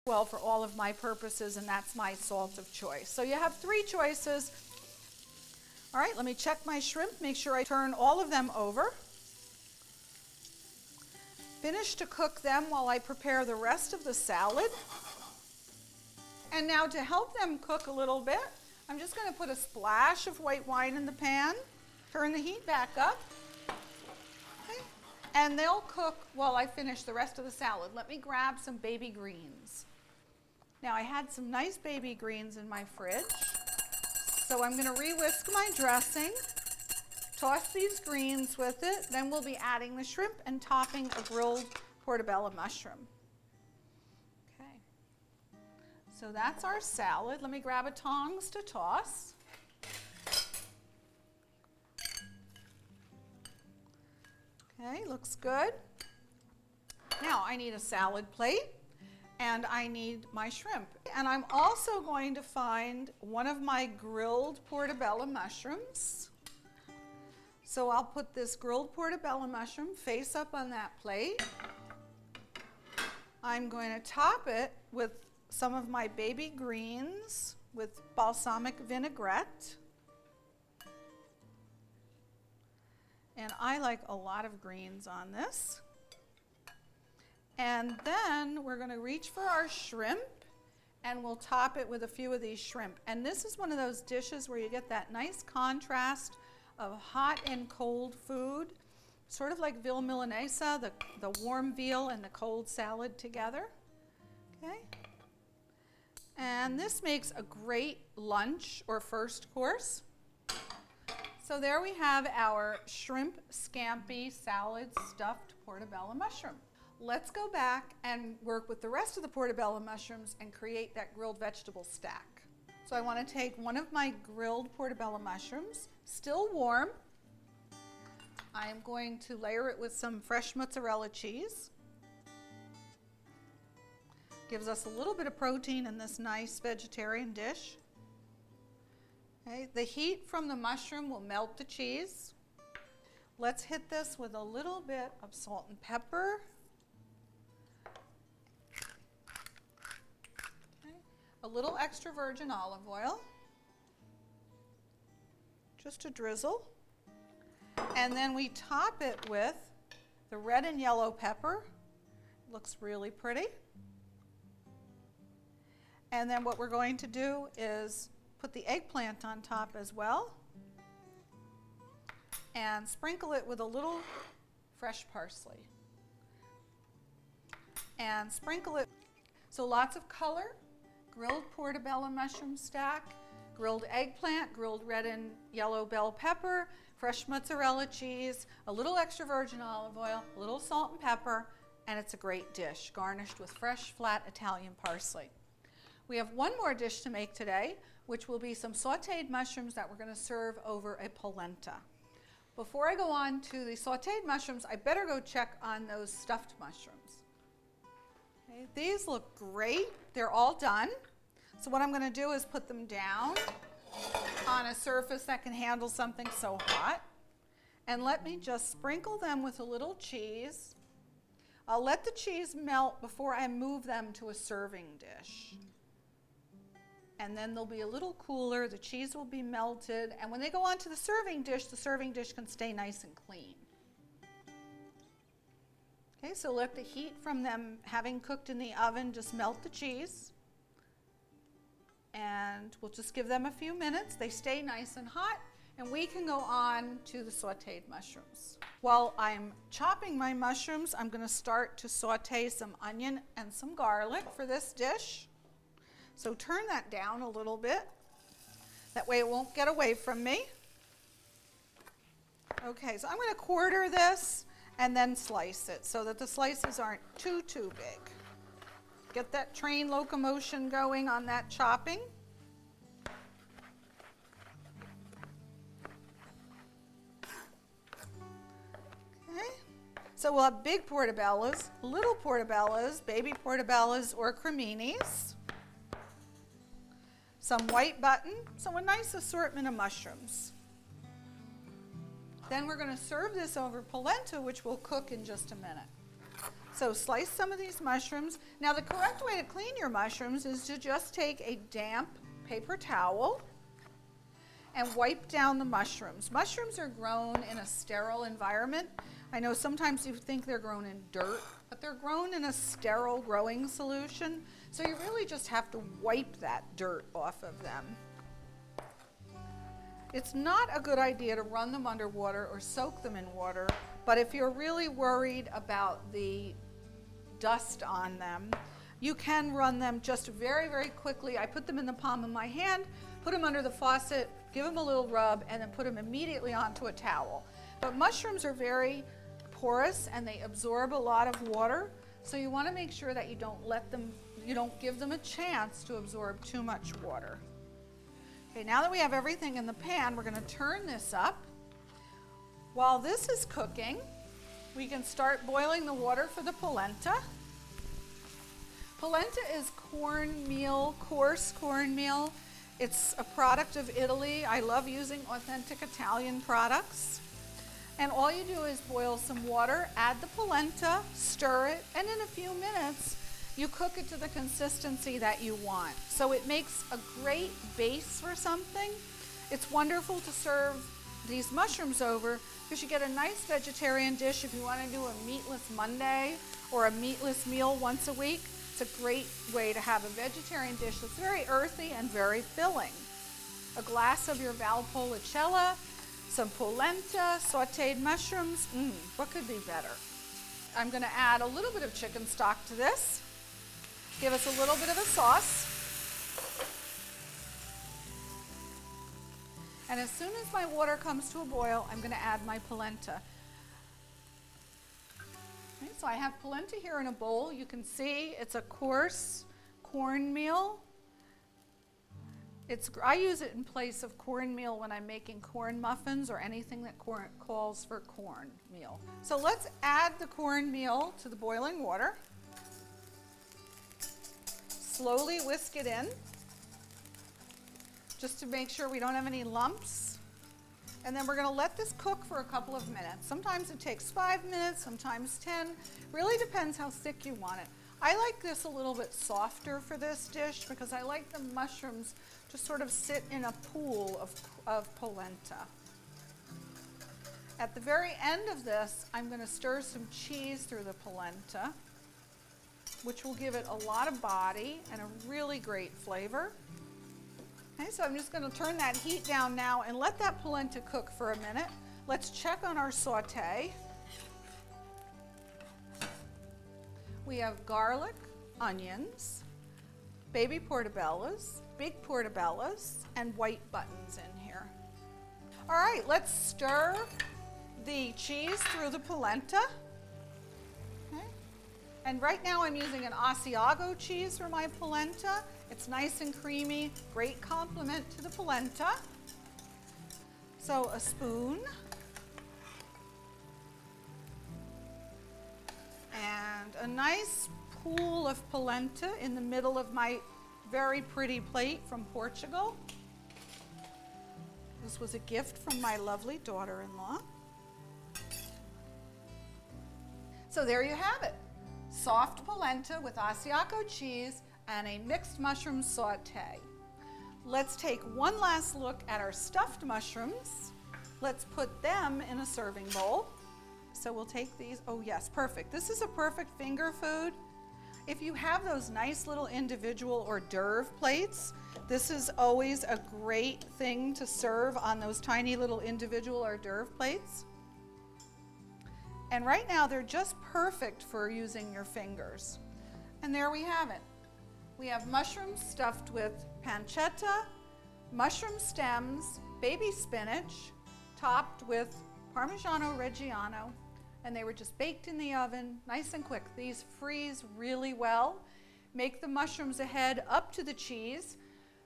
well for all of my purposes, and that's my salt of choice. So you have 3 choices. All right, let me check my shrimp, make sure I turn all of them over. Finish to cook them while I prepare the rest of the salad. And now to help them cook a little bit, I'm just going to put a splash of white wine in the pan, turn the heat back up, okay, and they'll cook while I finish the rest of the salad. Let me grab some baby greens. Now I had some nice baby greens in my fridge, so I'm going to re-whisk my dressing, toss these greens with it, then we'll be adding the shrimp and topping a grilled portobello mushroom. So that's our salad. Let me grab a tongs to toss. Okay, looks good. Now I need a salad plate and I need my shrimp. And I'm also going to find one of my grilled portobello mushrooms. So I'll put this grilled portobello mushroom face up on that plate. I'm going to top it with some of my baby greens with balsamic vinaigrette. And I like a lot of greens on this. And then we're going to reach for our shrimp and we'll top it with a few of these shrimp. And this is one of those dishes where you get that nice contrast of hot and cold food, sort of like veal milanese, the warm veal and the cold salad together. Okay. And this makes a great lunch or first course. So there we have our shrimp scampi salad stuffed portobello mushroom. Let's go back and work with the rest of the portobello mushrooms and create that grilled vegetable stack. So I want to take one of my grilled portobello mushrooms, still warm. I'm going to layer it with some fresh mozzarella cheese. Gives us a little bit of protein in this nice vegetarian dish. Okay, the heat from the mushroom will melt the cheese. Let's hit this with a little bit of salt and pepper. Okay, a little extra virgin olive oil. Just a drizzle. And then we top it with the red and yellow pepper. Looks really pretty. And then what we're going to do is put the eggplant on top as well and sprinkle it with a little fresh parsley. And sprinkle it, so lots of color, grilled portobello mushroom stack, grilled eggplant, grilled red and yellow bell pepper, fresh mozzarella cheese, a little extra virgin olive oil, a little salt and pepper, and it's a great dish, garnished with fresh, flat Italian parsley. We have one more dish to make today, which will be some sauteed mushrooms that we're going to serve over a polenta. Before I go on to the sauteed mushrooms, I better go check on those stuffed mushrooms. Okay, these look great. They're all done. So what I'm going to do is put them down on a surface that can handle something so hot. And let me just sprinkle them with a little cheese. I'll let the cheese melt before I move them to a serving dish. And then they'll be a little cooler, the cheese will be melted, and when they go onto the serving dish can stay nice and clean. Okay, so let the heat from them having cooked in the oven just melt the cheese. And we'll just give them a few minutes. They stay nice and hot, and we can go on to the sauteed mushrooms. While I'm chopping my mushrooms, I'm going to start to saute some onion and some garlic for this dish. So turn that down a little bit. That way it won't get away from me. Okay, so I'm going to quarter this and then slice it so that the slices aren't too big. Get that train locomotion going on that chopping. Okay, so we'll have big portobellos, little portobellos, baby portobellos, or creminis. Some white button, so a nice assortment of mushrooms. Then we're going to serve this over polenta, which will cook in just a minute. So slice some of these mushrooms. Now the correct way to clean your mushrooms is to just take a damp paper towel and wipe down the mushrooms. Mushrooms are grown in a sterile environment. I know sometimes you think they're grown in dirt, but they're grown in a sterile growing solution. So you really just have to wipe that dirt off of them. It's not a good idea to run them underwater or soak them in water, but if you're really worried about the dust on them, you can run them just very, very quickly. I put them in the palm of my hand, put them under the faucet, give them a little rub, and then put them immediately onto a towel. But mushrooms are very porous and they absorb a lot of water, so you want to make sure that you don't give them a chance to absorb too much water. Okay, now that we have everything in the pan, we're going to turn this up. While this is cooking, we can start boiling the water for the polenta. Polenta is cornmeal, coarse cornmeal. It's a product of Italy. I love using authentic Italian products. And all you do is boil some water, add the polenta, stir it, and in a few minutes, you cook it to the consistency that you want. So it makes a great base for something. It's wonderful to serve these mushrooms over because you get a nice vegetarian dish if you want to do a meatless Monday or a meatless meal once a week. It's a great way to have a vegetarian dish that's very earthy and very filling. A glass of your Valpolicella, some polenta, sauteed mushrooms. What could be better? I'm going to add a little bit of chicken stock to this. Give us a little bit of a sauce. And as soon as my water comes to a boil, I'm going to add my polenta. Okay, so I have polenta here in a bowl. You can see it's a coarse cornmeal. I use it in place of cornmeal when I'm making corn muffins or anything that calls for cornmeal. So let's add the cornmeal to the boiling water. Slowly whisk it in, just to make sure we don't have any lumps. And then we're going to let this cook for a couple of minutes. Sometimes it takes 5 minutes, sometimes 10. Really depends how thick you want it. I like this a little bit softer for this dish because I like the mushrooms to sort of sit in a pool of polenta. At the very end of this, I'm going to stir some cheese through the polenta, which will give it a lot of body and a really great flavor. Okay, so I'm just going to turn that heat down now and let that polenta cook for a minute. Let's check on our saute. We have garlic, onions, baby portobellos, big portobellos, and white buttons in here. All right, let's stir the cheese through the polenta. Okay. And right now I'm using an Asiago cheese for my polenta. It's nice and creamy, great complement to the polenta. So a spoon. And a nice pool of polenta in the middle of my very pretty plate from Portugal. This was a gift from my lovely daughter-in-law. So there you have it. Soft polenta with Asiago cheese and a mixed mushroom saute. Let's take one last look at our stuffed mushrooms. Let's put them in a serving bowl. So we'll take these. Oh yes, perfect. This is a perfect finger food. If you have those nice little individual hors d'oeuvre plates, this is always a great thing to serve on those tiny little individual hors d'oeuvre plates. And right now they're just perfect for using your fingers. And there we have it. We have mushrooms stuffed with pancetta, mushroom stems, baby spinach, topped with Parmigiano Reggiano, and they were just baked in the oven, nice and quick. These freeze really well. Make the mushrooms ahead up to the cheese,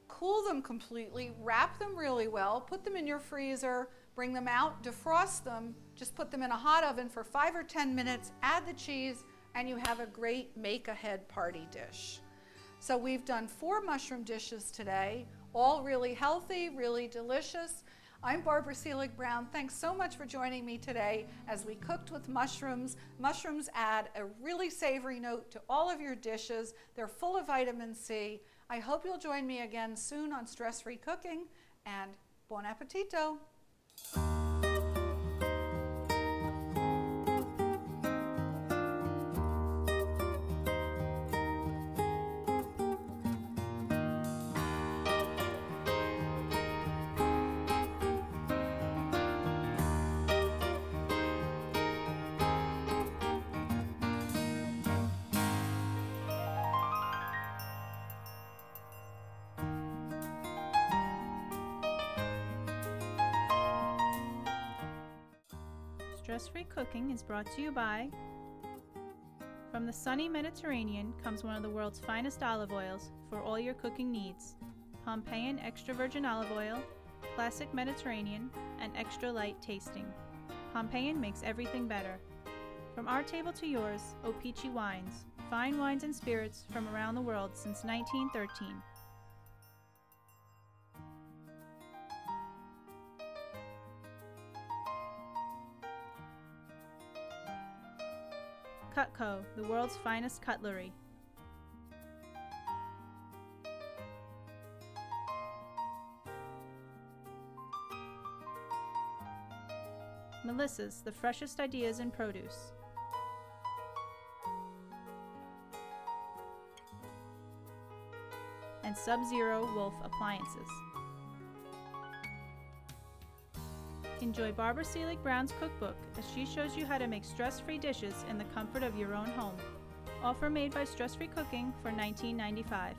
cool them completely, wrap them really well, put them in your freezer, bring them out, defrost them, just put them in a hot oven for 5 or 10 minutes, add the cheese, and you have a great make-ahead party dish. So we've done 4 mushroom dishes today, all really healthy, really delicious. I'm Barbara Selig Brown. Thanks so much for joining me today as we cooked with mushrooms. Mushrooms add a really savory note to all of your dishes. They're full of vitamin C. I hope you'll join me again soon on Stress-Free Cooking, and buon appetito! Stress-Free Cooking is brought to you by, from the sunny Mediterranean comes one of the world's finest olive oils for all your cooking needs. Pompeian extra virgin olive oil, classic Mediterranean, and extra light tasting. Pompeian makes everything better. From our table to yours, O-Pee-Chee Wines, fine wines and spirits from around the world since 1913. Cutco, the world's finest cutlery. Melissa's, the freshest ideas in produce. And Sub-Zero Wolf Appliances. Enjoy Barbara Selig Brown's cookbook as she shows you how to make stress-free dishes in the comfort of your own home. Offer made by Stress-Free Cooking for $19.95.